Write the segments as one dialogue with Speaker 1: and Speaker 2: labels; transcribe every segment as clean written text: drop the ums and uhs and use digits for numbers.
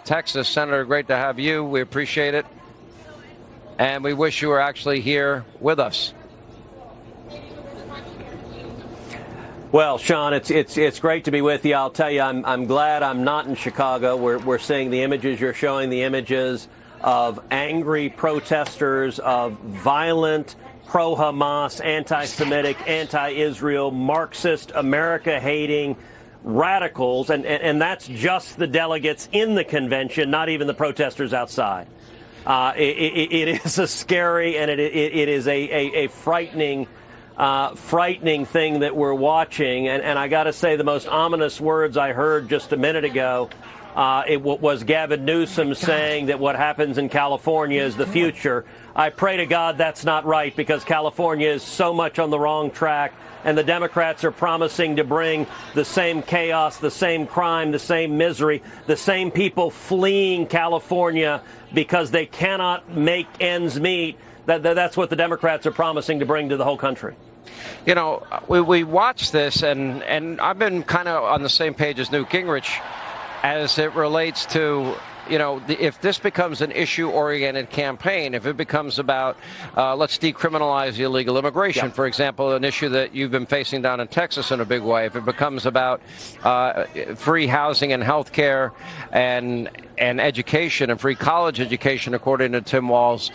Speaker 1: Texas. Senator, great to have you. We appreciate it. And we wish you were actually here with us.
Speaker 2: Well, Sean, it's great to be with you. I'll tell you, I'm glad I'm not in Chicago. We're seeing the images. You're showing the images of angry protesters, of violent pro-Hamas, anti-Semitic, anti-Israel, Marxist, America-hating radicals, and that's just the delegates in the convention, not even the protesters outside. It is a scary and it is a frightening thing that we're watching. And I got to say, the most ominous words I heard just a minute ago, it was Gavin Newsom saying that what happens in California is the future. I pray to God that's not right, because California is so much on the wrong track. And the Democrats are promising to bring the same chaos, the same crime, the same misery, the same people fleeing California because they cannot make ends meet. That's what the Democrats are promising to bring to the whole country.
Speaker 1: You know, we watch this, and I've been kind of on the same page as Newt Gingrich as it relates to, you know, if this becomes an issue-oriented campaign, if it becomes about let's decriminalize illegal immigration, for example, an issue that you've been facing down in Texas in a big way, if it becomes about free housing and health care and education and free college education, according to Tim Walz,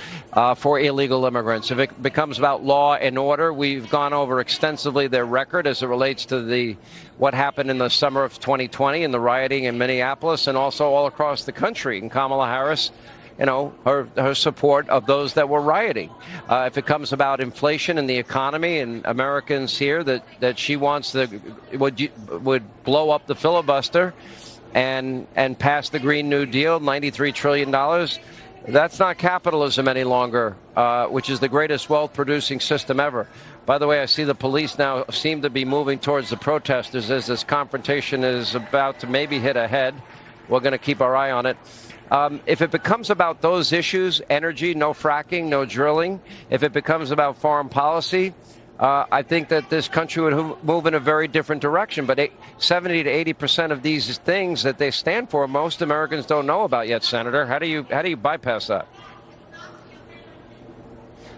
Speaker 1: for illegal immigrants, if it becomes about law and order, we've gone over extensively their record as it relates to what happened in the summer of 2020 and the rioting in Minneapolis and also all across the country. And Kamala Harris, you know, her support of those that were rioting. If it comes about inflation and the economy and Americans here that she wants would blow up the filibuster and pass the Green New Deal, $93 trillion. That's not capitalism any longer, which is the greatest wealth-producing system ever. By the way, I see the police now seem to be moving towards the protesters as this confrontation is about to maybe hit a head. We're going to keep our eye on it. If it becomes about those issues, energy, no fracking, no drilling, if it becomes about foreign policy, I think that this country would move in a very different direction. But 70 to 80% of these things that they stand for, most Americans don't know about yet, Senator. How do you bypass that?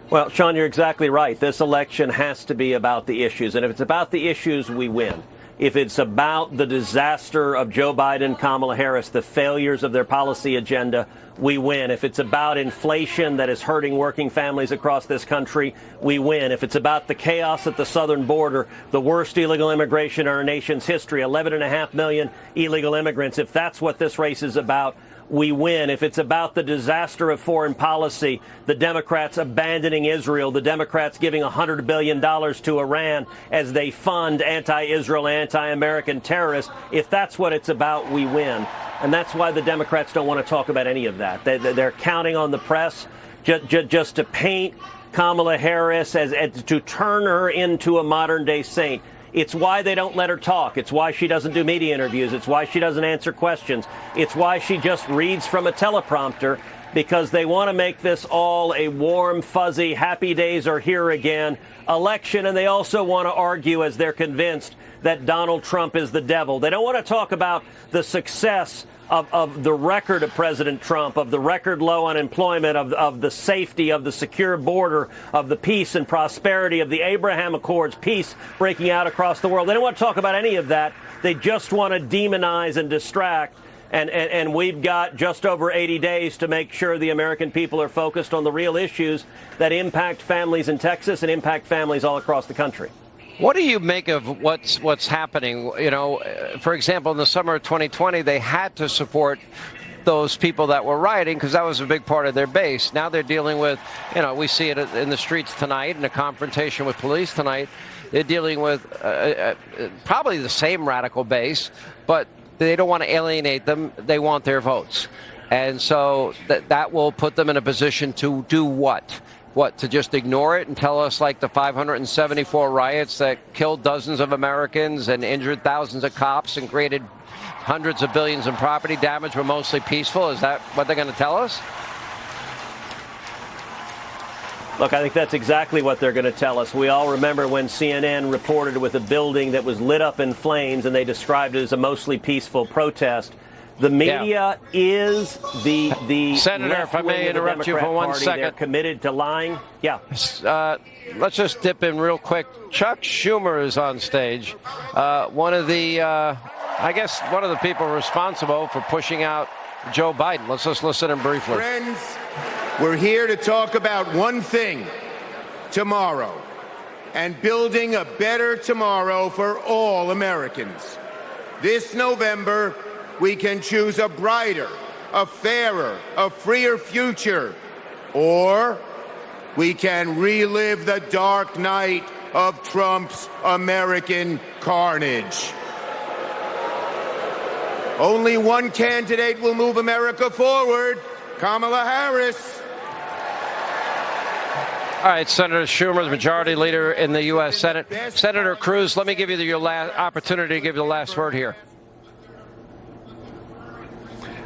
Speaker 2: Well, Sean, you're exactly right. This election has to be about the issues. And if it's about the issues, we win. If it's about the disaster of Joe Biden, Kamala Harris, the failures of their policy agenda, we win. If it's about inflation that is hurting working families across this country, we win. If it's about the chaos at the southern border, the worst illegal immigration in our nation's history, 11.5 million illegal immigrants, if that's what this race is about, we win. If it's about the disaster of foreign policy, the Democrats abandoning Israel, the Democrats giving $100 billion to Iran as they fund anti-Israel, anti-American terrorists, if that's what it's about, we win. And that's why the Democrats don't want to talk about any of that. They're counting on the press just to paint Kamala Harris as to turn her into a modern-day saint. It's why they don't let her talk. It's why she doesn't do media interviews. It's why she doesn't answer questions. It's why she just reads from a teleprompter, because they want to make this all a warm, fuzzy, happy days are here again election. And they also want to argue, as they're convinced, that Donald Trump is the devil. They don't want to talk about the success of the record of President Trump, of the record low unemployment, of the safety, of the secure border, of the peace and prosperity, of the Abraham Accords, peace breaking out across the world. They don't want to talk about any of that. They just want to demonize and distract. And we've got just over 80 days to make sure the American people are focused on the real issues that impact families in Texas and impact families all across the country.
Speaker 1: What do you make of what's happening? You know, for example, in the summer of 2020, they had to support those people that were rioting because that was a big part of their base. Now they're dealing with, you know, we see it in the streets tonight in a confrontation with police tonight. They're dealing with probably the same radical base, but they don't want to alienate them. They want their votes. And so that will put them in a position to do what? What, to just ignore it and tell us like the 574 riots that killed dozens of Americans and injured thousands of cops and created hundreds of billions in property damage were mostly peaceful? Is that what they're going to tell us?
Speaker 2: Look, I think that's exactly what they're going to tell us. We all remember when CNN reported with a building that was lit up in flames and they described it as a mostly peaceful protest. The media is the
Speaker 1: Senator, if I may interrupt you for 1 second.
Speaker 2: They're committed to lying. Yeah.
Speaker 1: Let's just dip in real quick. Chuck Schumer is on stage. One of the people responsible for pushing out Joe Biden. Let's just listen in briefly.
Speaker 3: Friends, we're here to talk about one thing: tomorrow, and building a better tomorrow for all Americans. This November, we can choose a brighter, a fairer, a freer future, or we can relive the dark night of Trump's American carnage. Only one candidate will move America forward: Kamala Harris.
Speaker 1: All right, Senator Schumer, the majority leader in the U.S. Senate. Senator Cruz, let me give you your last opportunity to give you the last word here.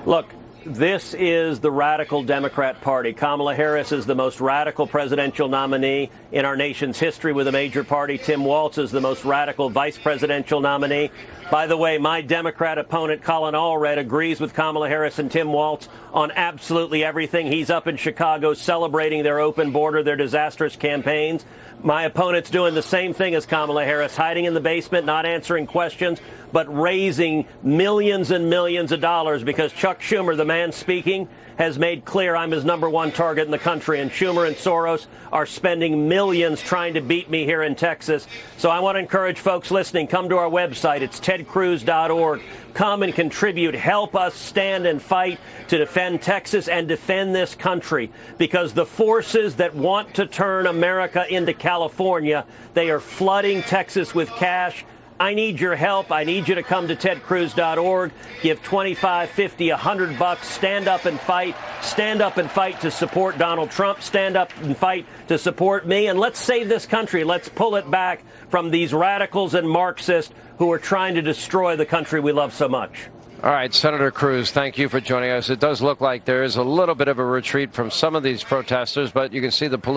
Speaker 2: Look, this is the radical Democrat Party. Kamala Harris is the most radical presidential nominee in our nation's history with a major party. Tim Walz is the most radical vice presidential nominee. By the way, my Democrat opponent, Colin Allred, agrees with Kamala Harris and Tim Walz on absolutely everything. He's up in Chicago celebrating their open border, their disastrous campaigns. My opponent's doing the same thing as Kamala Harris, hiding in the basement, not answering questions, but raising millions and millions of dollars because Chuck Schumer, the man speaking, has made clear I'm his #1 target in the country. And Schumer and Soros are spending millions trying to beat me here in Texas. So I want to encourage folks listening, come to our website. It's tedcruz.org. Come and contribute. Help us stand and fight to defend Texas and defend this country, because the forces that want to turn America into California, they are flooding Texas with cash. I need your help. I need you to come to tedcruz.org. Give $25, $50, $100. Stand up and fight. Stand up and fight to support Donald Trump. Stand up and fight to support me. And let's save this country. Let's pull it back from these radicals and Marxists who are trying to destroy the country we love so much.
Speaker 1: All right, Senator Cruz, thank you for joining us. It does look like there is a little bit of a retreat from some of these protesters, but you can see the police